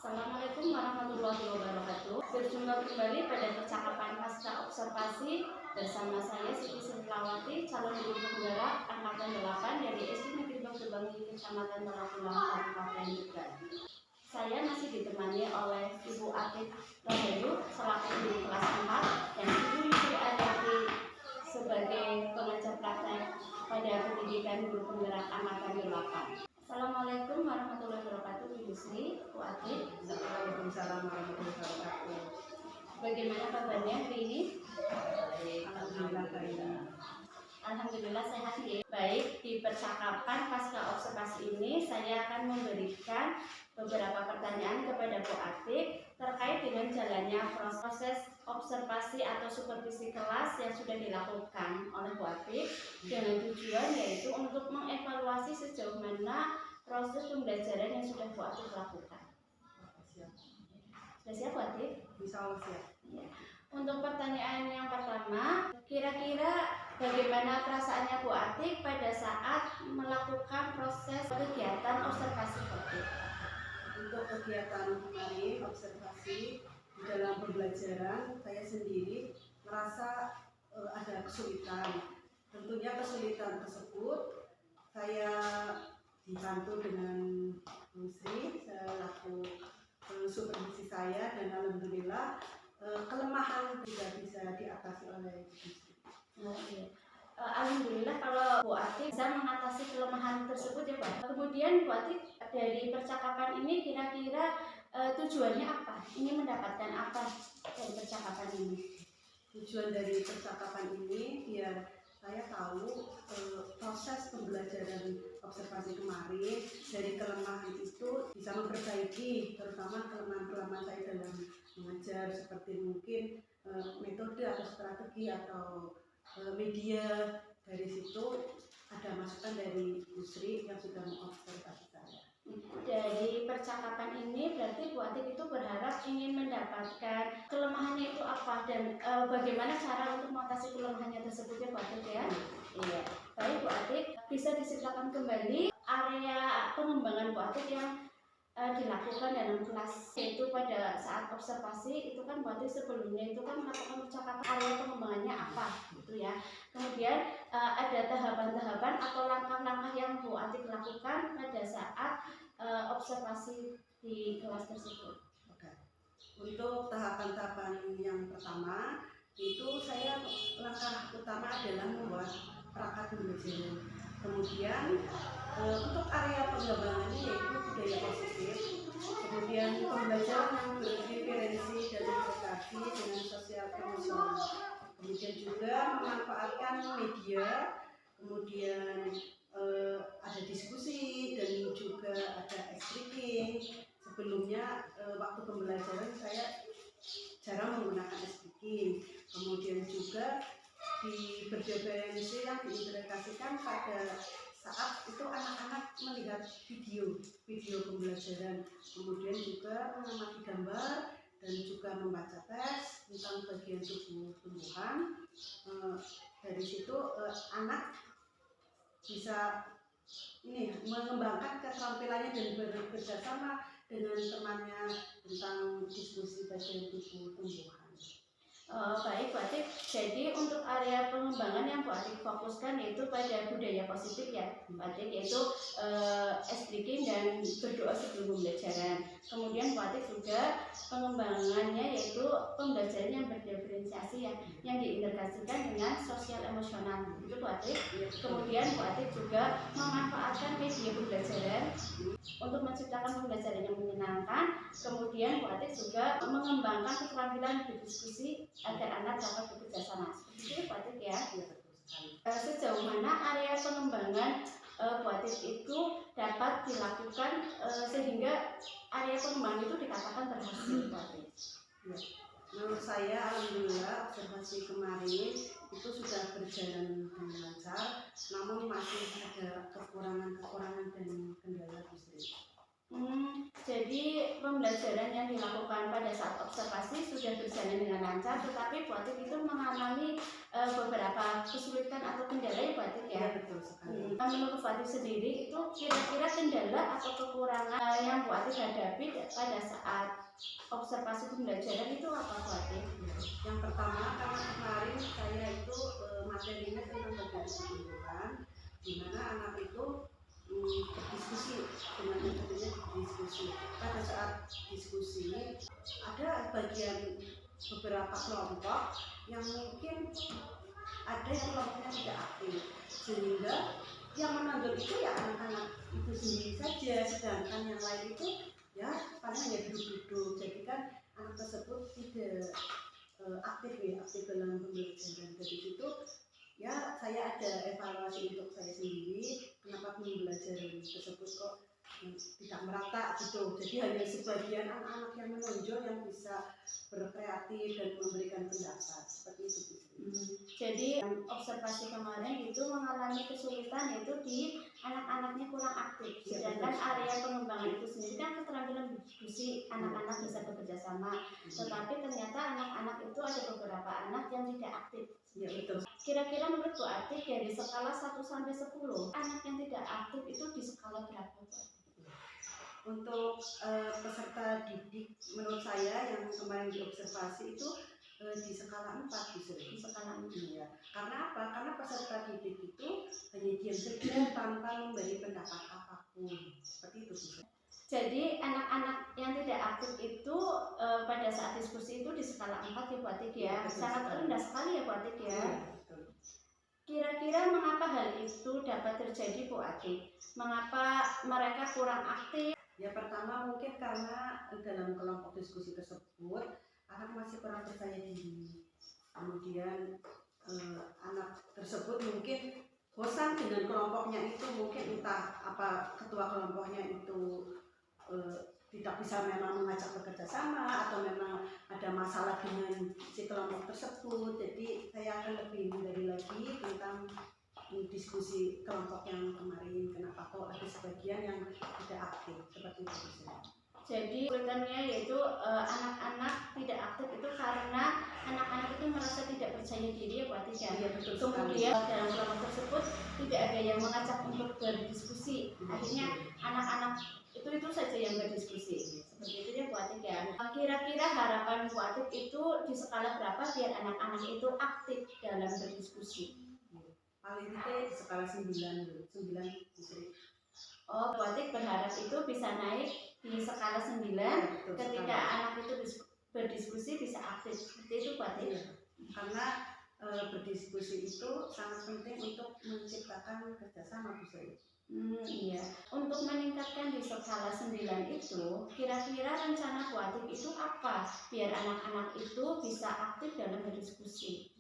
Assalamualaikum warahmatullahi wabarakatuh. Berjumpa kembali pada percakapan pasca observasi bersama saya Siti Sritlawati, calon guru penggerak angkatan 8 dari SD Negeri Gerbang Kecamatan Merak-Ulang, Kabupaten Tegal. Saya masih ditemani oleh Ibu Atik Rahayu selaku guru kelas 4 dan Ibu Yusri Ariati sebagai pengajar praktek pada pendidikan guru penggerak angkatan 8. Assalamualaikum warahmatullahi wabarakatuh, Bu Yusri, Bu Atik. Waalaikumsalam warahmatullahi wabarakatuh. Bagaimana kabarnya hari ini? Alhamdulillah baik. Alhamdulillah sehat ya. Baik, di percakapan pasca observasi ini saya akan memberikan beberapa pertanyaan kepada Bu Atik terkait dengan jalannya proses observasi atau supervisi kelas yang sudah dilakukan oleh Bu Atik dengan tujuan yaitu untuk mengevaluasi sejauh mana proses pembelajaran yang sudah Bu Atik lakukan. Sudah siap Bu Atik? Bisa siap. Ya. Untuk pertanyaan yang pertama, kira-kira bagaimana perasaannya Bu Atik pada saat melakukan proses kegiatan observasi Bu Atik? Untuk kegiatan kemarin observasi di dalam pembelajaran, saya sendiri merasa ada kesulitan. Tentunya kesulitan tersebut saya dibantu dengan Bu Sri selaku supervisi saya, dan alhamdulillah kelemahan tidak bisa diatasi oleh Bu Sri. Oh, iya. Alhamdulillah kalau Bu Atik bisa mengatasi kelemahan tersebut ya Pak. Kemudian Bu Atik dari percakapan ini kira-kira tujuannya apa? Ingin mendapatkan apa dari percakapan ini? Tujuan dari percakapan ini biar saya tahu proses pembelajaran observasi kemarin dari kelemahan itu bisa memperbaiki, terutama kelemahan-kelemahan saya dalam mengajar, seperti mungkin metode atau strategi atau media. Dari situ ada masukan dari Bu Sri yang sudah mengobservasi saya. Dari percakapan ini berarti Bu Atik itu berharap ingin mendapatkan kelemahannya itu apa dan bagaimana cara untuk mengatasi kelemahannya tersebut ya Bu Atik ya. Iya. Baik Bu Atik, bisa diceritakan kembali area pengembangan Bu Atik yang dilakukan dalam kelas, yaitu pada saat observasi itu kan Bu Atik sebelumnya itu kan melakukan percakapan area pengembangannya apa gitu ya. Kemudian ada tahapan-tahapan atau langkah-langkah yang Bu Atik lakukan pada saat observasi di kelas tersebut. Oke. Untuk tahapan-tahapan yang pertama itu saya langkah utama adalah membuat perangkat pembelajaran. Kemudian untuk area pengembangannya yaitu budaya positif. Kemudian pembelajaran yang berdiferensi dan integrasi dengan sosial emosional. Kemudian juga memanfaatkan media. Kemudian ada diskusi dan juga ada speaking. Sebelumnya waktu pembelajaran saya jarang menggunakan speaking. Kemudian juga di berdiferensi yang diintegrasikan pada saat itu anak-anak melihat video pembelajaran, kemudian juga mengamati gambar dan juga membaca teks tentang bagian tubuh tumbuhan. Dari situ anak bisa mengembangkan keterampilannya dan bekerjasama dengan temannya tentang diskusi bagian tubuh tumbuhan. Baik Bu Atik, jadi untuk area pengembangan yang Bu Atik fokuskan yaitu pada budaya positif ya Bu Atik, yaitu speaking dan berdoa sebelum pembelajaran. Kemudian Bu Atik juga pengembangannya yaitu pembelajaran yang berdiferensiasi ya, yang diintegrasikan dengan sosial emosional itu Bu Atik. Kemudian Bu Atik juga memanfaatkan media pembelajaran untuk menciptakan pembelajaran yang menyenangkan. Kemudian Bu Atik juga mengembangkan keterampilan berdiskusi agar anak dapat bekerja sama. Seperti itu Bu Atik ya. Sejauh mana area pengembangan Bu Atik itu dapat dilakukan sehingga area pengembangan itu dikatakan berhasil Bu Atik? Ya. Menurut saya alhamdulillah observasi kemarin itu sudah berjalan dengan lancar, namun masih ada kekurangan dan kendala Bu Sri. Jadi pembelajaran yang dilakukan pada saat observasi sudah berjalan dengan lancar, tetapi Bu Atik itu mengalami beberapa kesulitan atau kendala ya Bu Atik ya. Ya, betul sekali. Menurut Bu Atik sendiri itu kira-kira kendala atau kekurangan yang Bu Atik hadapi pada saat observasi pembelajaran itu apa Bu Atik? Yang pertama, karena kemarin saya itu materinya tentang berbagi kehidupan, di mana anak itu berdiskusi dengan metodenya diskusi. Pada saat diskusi ada bagian beberapa kelompok yang mungkin ada yang kelompoknya tidak aktif, sehingga yang menonjol itu ya anak-anak itu sendiri saja, sedangkan yang lain itu ya paling hanya duduk-duduk. Jadi kan anak tersebut tidak aktif dalam pembelajaran. Dari situ ya saya ada evaluasi untuk saya sendiri, kenapa pembelajaran tersebut kok tidak merata gitu. Jadi hanya sebagian anak-anak yang menonjol yang bisa berkreatif dan memberikan pendapat seperti itu. Jadi observasi kemarin itu mengalami kesulitan yaitu di anak-anaknya kurang aktif, sedangkan area pengembangan itu sendiri kan keterampilan berdiskusi, anak-anak bisa bekerja sama, tetapi ternyata anak-anak itu ada beberapa anak yang tidak aktif. Ya, betul. Kira-kira menurut Bu Atik dari skala 1 sampai 10 anak yang tidak aktif itu di skala berapa Bu Atik? Untuk peserta didik menurut saya yang kemarin diobservasi itu di skala 4 bisa. Di skala 4. Iya. Karena apa? Karena peserta didik itu hanya diam saja tanpa memberi pendapat apapun. Seperti itu bisa. Jadi anak-anak yang tidak aktif itu pada saat diskusi itu di skala 4 ya Bu Atik ya. Sangat rendah sekali ya Bu Atik ya. Kira-kira mengapa hal itu dapat terjadi Bu Atik? Mengapa mereka kurang aktif? Ya, pertama mungkin karena dalam kelompok diskusi tersebut anak masih kurang percaya diri. Kemudian anak tersebut mungkin bosan dengan kelompoknya itu, mungkin entah apa ketua kelompoknya itu tidak bisa memang mengajak bekerja sama, atau memang ada masalah dengan si kelompok tersebut. Jadi saya akan lebih menggali lagi tentang diskusi kelompok yang kemarin, kenapa kok ada sebagian yang tidak aktif seperti itu. Jadi kesulitannya yaitu anak-anak tidak aktif itu karena anak-anak itu merasa tidak percaya diri ya Bu Atik ya. Iya, betul. Kemudian dalam kelompok tersebut tidak ada yang mengajak untuk berdiskusi. Akhirnya anak-anak itu saja yang berdiskusi. Seperti itu ya Bu Atik ya. Kira-kira harapan Bu Atik itu di skala berapa biar anak-anak itu aktif dalam berdiskusi? Paling tidak di skala 9 bisa. Oh, Bu Atik berharap itu bisa naik di skala 9 ketika anak itu berdiskusi bisa aktif. Seperti itu Bu Atik. Karena berdiskusi itu sangat penting untuk menciptakan kerjasama Bu. Iya. Untuk meningkatkan di skala 9 itu, kira-kira rencana Bu Atik itu apa biar anak-anak itu bisa aktif dalam berdiskusi?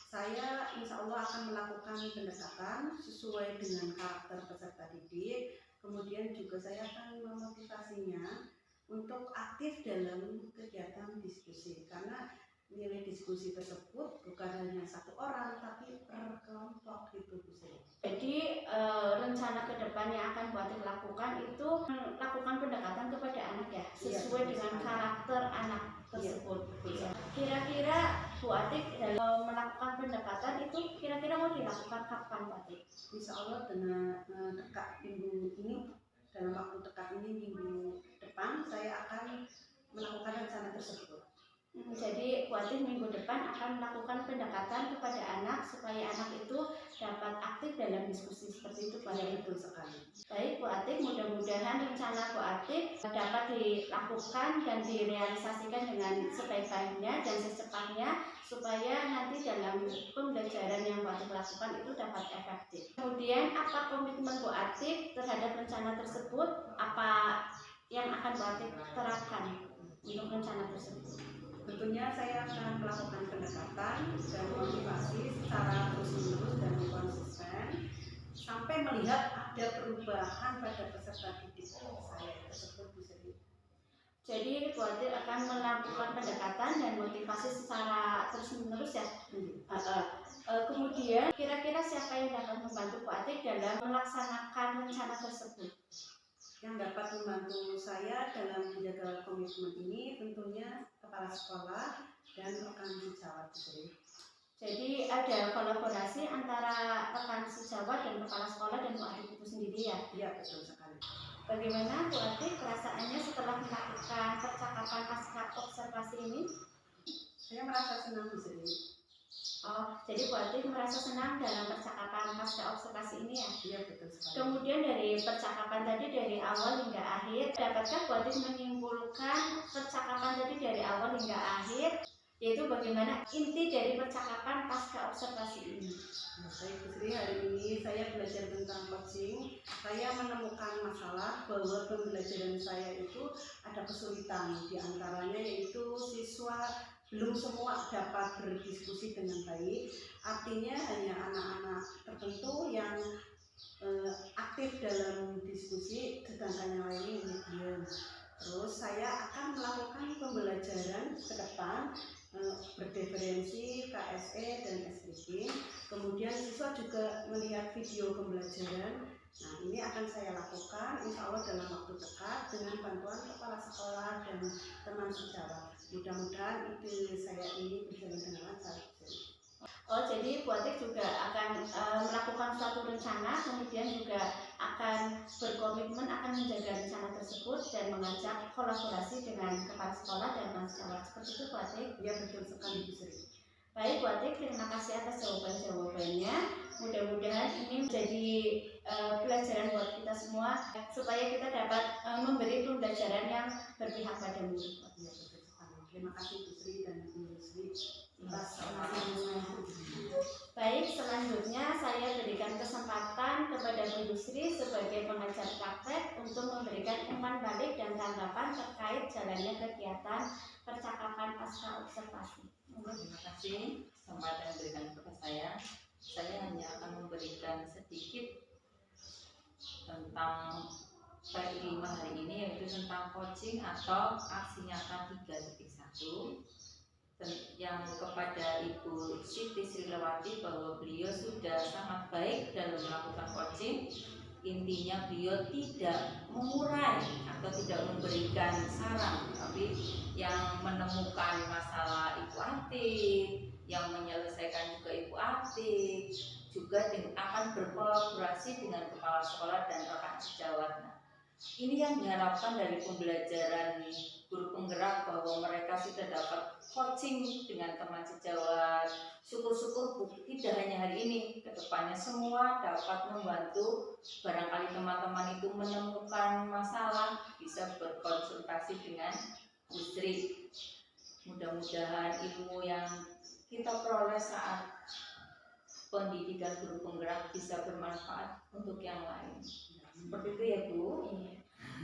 Saya insya Allah akan melakukan pendekatan sesuai dengan karakter peserta didik. Kemudian juga saya akan memotivasinya untuk aktif dalam kegiatan diskusi, karena nilai diskusi tersebut bukan hanya satu orang tapi per kelompok itu Bu. Jadi rencana kedepan yang akan Bu Atik lakukan itu melakukan pendekatan kepada anak ya, sesuai dengan karakter anak tersebut. Kira-kira Bu Atik dalam melakukan pendekatan itu kira-kira mau dilakukan kapan Bu Atik? Insya Allah dengan dekat minggu ini, dalam waktu dekat ini minggu depan saya akan melakukan rencana tersebut. Jadi Bu Atik minggu depan akan melakukan pendekatan kepada anak supaya anak itu dapat aktif dalam diskusi seperti itu Bu Atik. Betul sekali. Baik Bu Atik, mudah-mudahan rencana Bu Atik dapat dilakukan dan direalisasikan dengan sebaik-baiknya dan secepatnya supaya nanti dalam pembelajaran yang Bu Atik lakukan itu dapat efektif. Kemudian apa komitmen Bu Atik terhadap rencana tersebut? Apa yang akan Bu Atik terapkan untuk rencana tersebut? Tentunya saya akan melakukan pendekatan dan motivasi secara terus-menerus dan konsisten sampai melihat ada perubahan pada peserta didik saya tersebut bisa. Jadi Bu Atik akan melakukan pendekatan dan motivasi secara terus-menerus ya. Kemudian kira-kira siapa yang dapat membantu Bu Atik dalam melaksanakan rencana tersebut? Yang dapat membantu saya dalam menjaga komitmen ini tentunya kepala sekolah dan rekan sejawat, Bu Sri. Jadi ada kolaborasi antara rekan sejawat dan kepala sekolah dan Bu Atik itu sendiri ya? Iya, betul sekali. Bagaimana Bu Atik perasaannya setelah melakukan percakapan pasca observasi ini? Saya merasa senang, Bu Sri. Oh, jadi Bu Atik merasa senang dalam percakapan pasca observasi ini ya? Iya, betul sekali. Kemudian dari percakapan tadi dari awal hingga akhir, dapatkah Bu Atik menyimpulkan percakapan tadi dari awal hingga akhir, yaitu bagaimana inti dari percakapan pasca observasi ini? Baik, Bu Sri, hari ini saya belajar tentang coaching. Saya menemukan masalah bahwa pembelajaran saya itu ada kesulitan, diantaranya yaitu siswa belum semua dapat berdiskusi dengan baik. Artinya hanya anak-anak tertentu yang aktif dalam diskusi, sedangkan yang lain ini diam. Terus saya akan melakukan pembelajaran ke depan berdiferensi KSE dan SPG. Kemudian siswa juga melihat video pembelajaran. Nah, ini akan saya lakukan insya Allah dalam waktu dekat dengan bantuan kepala sekolah dan teman sejawat. Mudah-mudahan ide saya ini berjalan dengan lancar. Oh, jadi Bu Atik juga akan melakukan suatu rencana, kemudian juga akan berkomitmen akan menjaga rencana tersebut dan mengajak kolaborasi dengan kepala sekolah dan teman sejawat. Seperti itu Bu Atik? Ya, betul sekali, Bu Sri. Baik Bu Atik, terima kasih atas jawaban-jawabannya. Mudah-mudahan ini menjadi pelajaran buat kita semua supaya kita dapat memberi pembelajaran yang berpihak pada murid. Ya, betul sekali. Terima kasih Bu Sri dan Bu Sri. Baik, selanjutnya saya berikan kesempatan kepada Bu Yusri sebagai pengajar praktek untuk memberikan umpan balik dan tanggapan terkait jalannya kegiatan percakapan pasca observasi. Terima kasih kesempatan yang diberikan kepada saya. Saya hanya akan memberikan sedikit tentang P5 hari ini, yaitu tentang coaching atau aksi nyata 3.1 yang kepada Ibu Siti Srilewati bahwa beliau sudah sangat baik dalam melakukan coaching. Intinya beliau tidak mengurai atau tidak memberikan saran, tapi yang menemukan masalah Ibu Atik, yang menyelesaikan juga Ibu Atik, juga akan berkolaborasi dengan kepala sekolah dan rekan sejawat. Nah, ini yang diharapkan dari pembelajaran guru penggerak, bahwa mereka sudah dapat coaching dengan teman sejawat. Syukur-syukur tidak hanya hari ini, kedepannya semua dapat membantu. Barangkali teman-teman itu menemukan masalah, bisa berkonsultasi dengan Bu Sri. Mudah-mudahan ilmu yang kita peroleh saat pendidikan guru penggerak bisa bermanfaat untuk yang lain. Seperti itu ya Bu. Iya.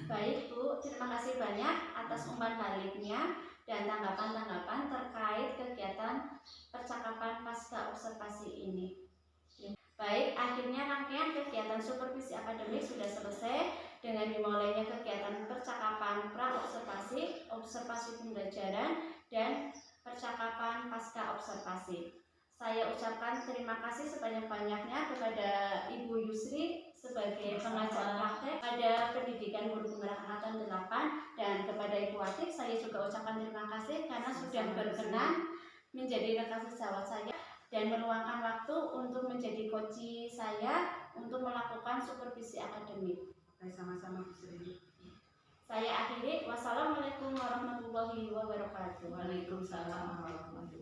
Baik Bu, terima kasih banyak atas umpan baliknya dan tanggapan-tanggapan terkait kegiatan percakapan pasca observasi ini. Baik, akhirnya rangkaian kegiatan supervisi akademik sudah selesai dengan dimulainya kegiatan percakapan pra-observasi, observasi pembelajaran, dan percakapan pasca observasi. Saya ucapkan terima kasih sebanyak-banyaknya kepada Ibu Yusri sebagai pengajar praktek pada pendidikan guru penggerak angkatan 8, dan kepada Ibu Atik saya juga ucapkan terima kasih karena sudah berkenan menjadi rekan sejawat saya dan meluangkan waktu untuk menjadi coach saya untuk melakukan supervisi akademik. Sama-sama, Bu Sri. Saya akhiri. Wassalamualaikum warahmatullahi wabarakatuh. Waalaikumsalam warahmatullahi wabarakatuh.